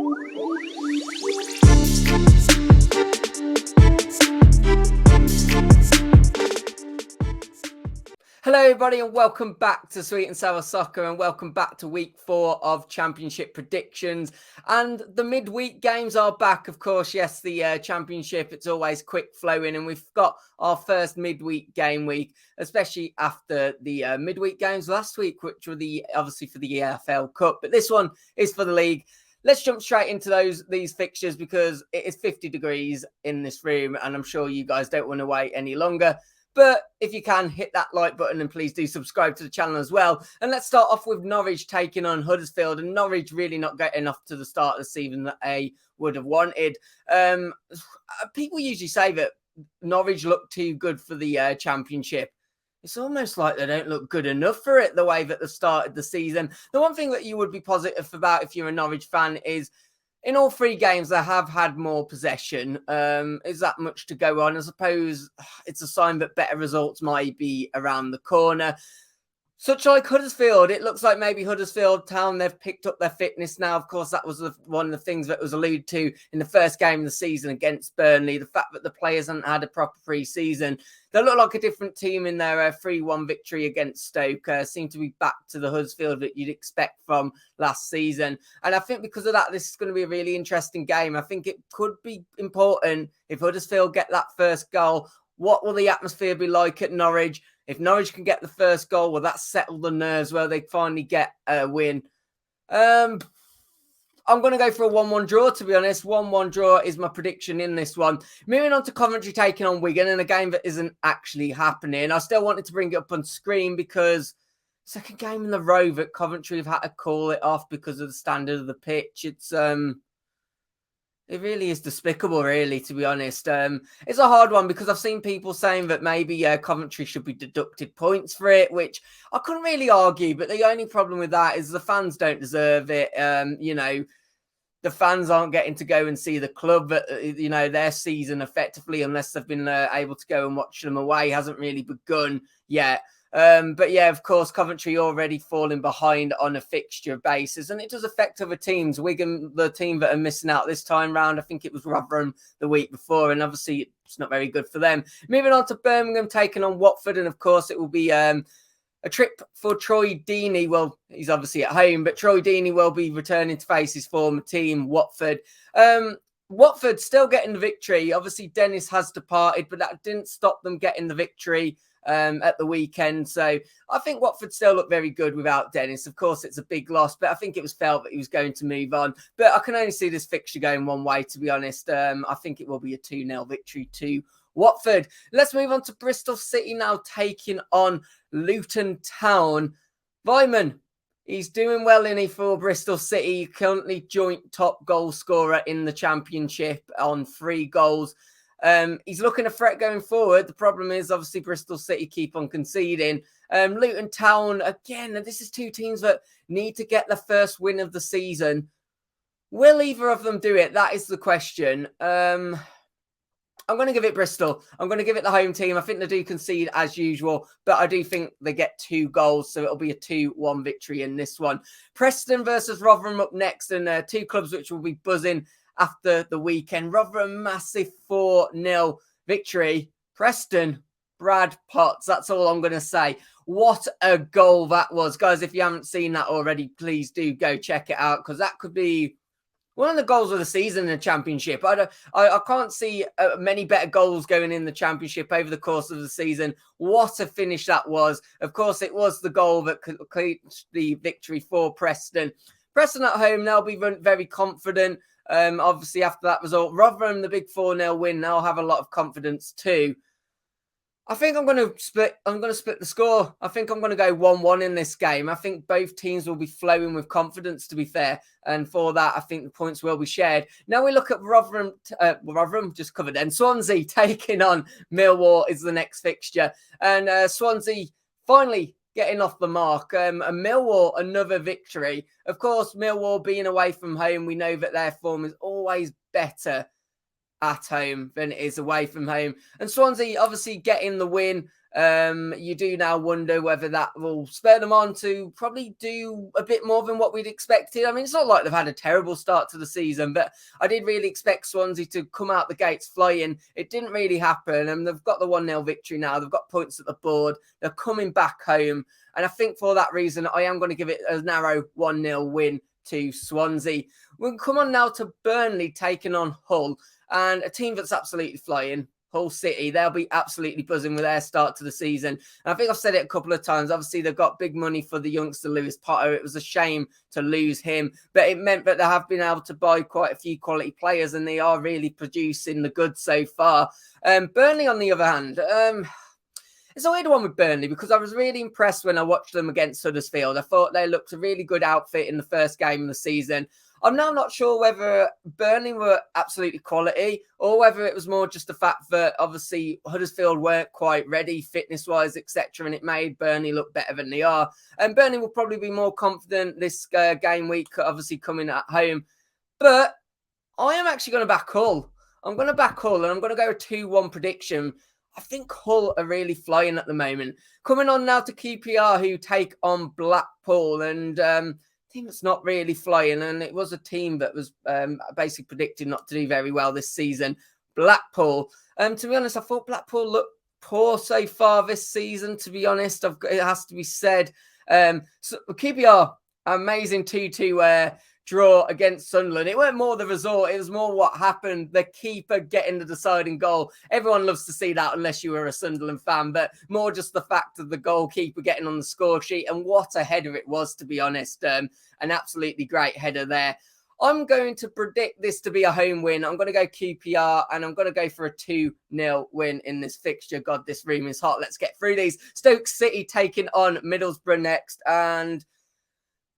Hello everybody and welcome back to Sweet and Sour Soccer and welcome back to week 4 of Championship predictions. And the midweek games are back, of course. Yes, the Championship, it's always quick flowing, and we've got our first midweek game week, especially after the midweek games last week, which were obviously for the EFL Cup. But this one is for the league. Let's jump straight into these fixtures because it is 50 degrees in this room and I'm sure you guys don't want to wait any longer. But if you can, hit that like button and please do subscribe to the channel as well. And let's start off with Norwich taking on Huddersfield. And Norwich really not getting off to the start of the season that they would have wanted. People usually say that Norwich look too good for the Championship. It's almost like they don't look good enough for it the way that they started the season. The one thing that you would be positive about if you're a Norwich fan is in all 3 games, they have had more possession. Is that much to go on? I suppose it's a sign that better results might be around the corner. Such like Huddersfield, it looks like maybe Huddersfield Town, they've picked up their fitness now. Of course, that was one of the things that was alluded to in the first game of the season against Burnley. The fact that the players hadn't had a proper pre-season. They look like a different team in their 3-1 victory against Stoke. Seem to be back to the Huddersfield that you'd expect from last season. And I think because of that, this is going to be a really interesting game. I think it could be important if Huddersfield get that first goal. What will the atmosphere be like at Norwich? If Norwich can get the first goal, will that settle the nerves where they finally get a win? I'm going to go for a 1-1 draw, to be honest. 1-1 draw is my prediction in this one. Moving on to Coventry taking on Wigan in a game that isn't actually happening. I still wanted to bring it up on screen because second game in the row that Coventry have had to call it off because of the standard of the pitch. It really is despicable, really, to be honest. It's a hard one because I've seen people saying that maybe Coventry should be deducted points for it, which I couldn't really argue. But the only problem with that is the fans don't deserve it. The fans aren't getting to go and see the club. Their season effectively, unless they've been able to go and watch them away, hasn't really begun yet. But yeah, of course, Coventry already falling behind on a fixture basis, and it does affect other teams. Wigan, the team that are missing out this time round, I think it was Rotherham the week before, and obviously it's not very good for them. Moving on to Birmingham taking on Watford, and of course it will be a trip for Troy Deeney. Well, he's obviously at home, but Troy Deeney will be returning to face his former team, Watford. Watford still getting the victory. Obviously, Dennis has departed, but that didn't stop them getting the victory at the weekend. So I think Watford still look very good without Dennis. Of course, it's a big loss, but I think it was felt that he was going to move on. But I can only see this fixture going one way, to be honest. I think it will be a 2-0 victory to Watford. Let's move on to Bristol City now taking on Luton Town. Vyman, he's doing well for Bristol City. Currently joint top goal scorer in the Championship on 3 goals. He's looking a threat going forward. The problem is, obviously, Bristol City keep on conceding. Luton Town, again, and this is 2 teams that need to get the first win of the season. Will either of them do it? That is the question. I'm going to give it Bristol. I'm going to give it the home team. I think they do concede as usual, but I do think they get 2 goals, so it'll be a 2-1 victory in this one. Preston versus Rotherham up next, and 2 clubs which will be buzzing after the weekend. Rotherham, massive 4-0 victory. Preston, Brad Potts. That's all I'm going to say. What a goal that was. Guys, if you haven't seen that already, please do go check it out because that could be one of the goals of the season in the Championship. I can't see many better goals going in the Championship over the course of the season. What a finish that was. Of course, it was the goal that clinched the victory for Preston. Preston at home, they'll be very confident. Obviously, after that result, Rotherham, the big 4-0 win, they'll have a lot of confidence too. I think I'm going to split the score. I think I'm going to go 1-1 in this game. I think both teams will be flowing with confidence, to be fair. And for that, I think the points will be shared. Now we look at Rotherham, just covered then. Swansea taking on Millwall is the next fixture. And Swansea finally getting off the mark. And Millwall, another victory. Of course, Millwall being away from home, we know that their form is always better at home than it is away from home. And Swansea obviously getting the win. You do now wonder whether that will spur them on to probably do a bit more than what we'd expected. I mean, it's not like they've had a terrible start to the season, but I did really expect Swansea to come out the gates flying. It didn't really happen, and they've got the 1-0 victory now. They've got points at the board. They're coming back home, and I think for that reason, I am going to give it a narrow 1-0 win to Swansea. We'll come on now to Burnley taking on Hull, and a team that's absolutely flying. Hull City, they'll be absolutely buzzing with their start to the season. And I think I've said it a couple of times. Obviously, they've got big money for the youngster Lewis Potter. It was a shame to lose him, but it meant that they have been able to buy quite a few quality players, and they are really producing the goods so far. Burnley, on the other hand, it's a weird one with Burnley because I was really impressed when I watched them against Huddersfield. I thought they looked a really good outfit in the first game of the season. I'm now not sure whether Burnley were absolutely quality or whether it was more just the fact that obviously Huddersfield weren't quite ready fitness-wise, etc., and it made Burnley look better than they are. And Burnley will probably be more confident this game week, obviously coming at home. But I am actually going to back Hull. I'm going to back Hull, and I'm going to go a 2-1 prediction. I think Hull are really flying at the moment. Coming on now to QPR, who take on Blackpool, and team that's not really flying, and it was a team that was basically predicted not to do very well this season. Blackpool. To be honest, I thought Blackpool looked poor so far this season, to be honest. It has to be said. So QPR, amazing 2-2 draw against Sunderland. It weren't more the result, it was more what happened. The keeper getting the deciding goal. Everyone loves to see that unless you were a Sunderland fan, but more just the fact of the goalkeeper getting on the score sheet, and what a header it was, to be honest. An absolutely great header there. I'm going to predict this to be a home win. I'm going to go QPR, and I'm going to go for a 2-0 win in this fixture. God, this room is hot. Let's get through these. Stoke City taking on Middlesbrough next, and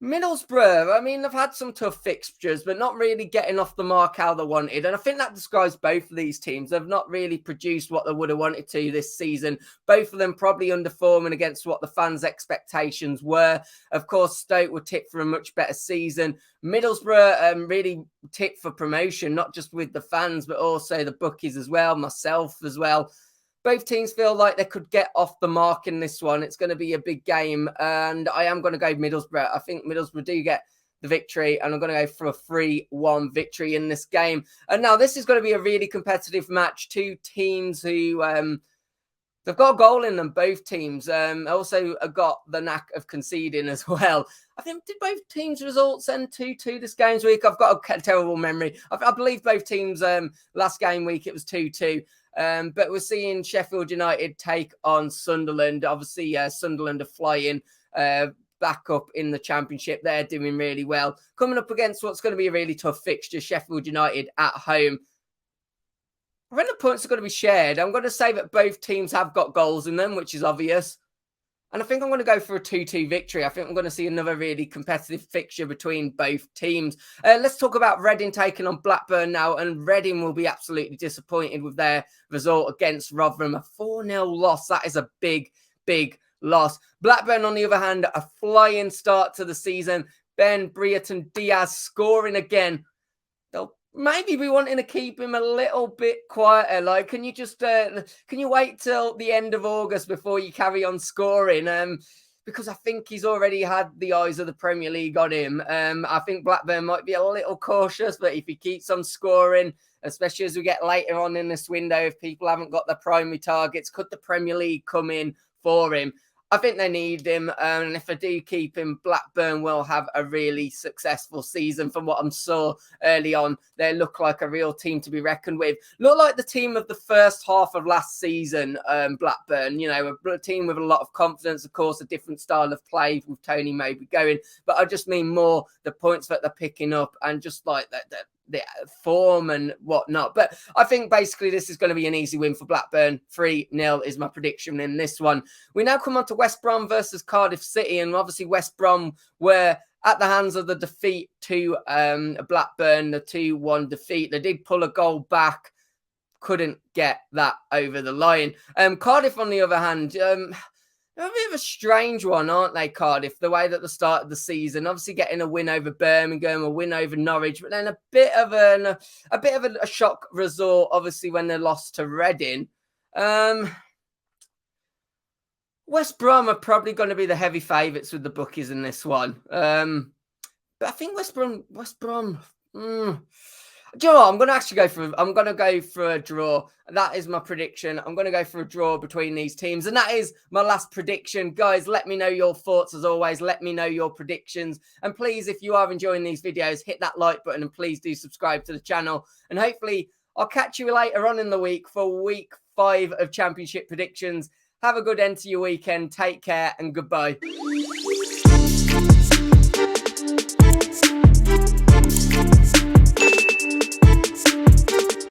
Middlesbrough, I mean, they've had some tough fixtures, but not really getting off the mark how they wanted. And I think that describes both of these teams. They've not really produced what they would have wanted to this season. Both of them probably underperforming against what the fans' expectations were. Of course, Stoke were tipped for a much better season. Middlesbrough really tipped for promotion, not just with the fans, but also the bookies as well, myself as well. Both teams feel like they could get off the mark in this one. It's going to be a big game, and I am going to go Middlesbrough. I think Middlesbrough do get the victory, and I'm going to go for a 3-1 victory in this game. And now this is going to be a really competitive match. Two teams who they've got a goal in them, both teams. Also got the knack of conceding as well. I think, did both teams' results end 2-2 this game's week? I've got a terrible memory. I believe both teams last game week it was 2-2. But we're seeing Sheffield United take on Sunderland. Obviously, Sunderland are flying back up in the Championship. They're doing really well. Coming up against what's going to be a really tough fixture, Sheffield United at home. I think the points are going to be shared. I'm going to say that both teams have got goals in them, which is obvious. And I think I'm going to go for a 2-2 victory. I think I'm going to see another really competitive fixture between both teams. Let's talk about Reading taking on Blackburn now. And Reading will be absolutely disappointed with their result against Rotherham. A 4-0 loss. That is a big, big loss. Blackburn, on the other hand, a flying start to the season. Ben Brereton Diaz scoring again. They'll maybe be wanting to keep him a little bit quieter. Like, can you just can you wait till the end of August before you carry on scoring? Because I think he's already had the eyes of the Premier League on him. I think Blackburn might be a little cautious, but if he keeps on scoring, especially as we get later on in this window, if people haven't got their primary targets, could the Premier League come in for him? I think they need him, and if I do keep him, Blackburn will have a really successful season. From what I saw early on, they look like a real team to be reckoned with. Look like the team of the first half of last season, Blackburn. You know, a team with a lot of confidence, of course, a different style of play with Tony maybe going. But I just mean more the points that they're picking up and just like the form and whatnot. But I think basically this is going to be an easy win for Blackburn. 3-0 is my prediction in this one. We now come on to West Brom versus Cardiff City, and obviously West Brom were at the hands of the defeat to Blackburn, the 2-1 defeat. They did pull a goal back, couldn't get that over the line. Cardiff, on the other hand, they're a bit of a strange one, aren't they, Cardiff? The way that they started the season, obviously getting a win over Birmingham, a win over Norwich, but then a bit of a shock result, obviously when they lost to Reading. West Brom are probably going to be the heavy favourites with the bookies in this one. But I think West Brom. Do you know what? I'm going to go for a draw. That is my prediction. I'm going to go for a draw between these teams. And that is my last prediction. Guys, let me know your thoughts as always. Let me know your predictions. And please, if you are enjoying these videos, hit that like button and please do subscribe to the channel. And hopefully I'll catch you later on in the week for week 5 of Championship predictions. Have a good end to your weekend. Take care and goodbye.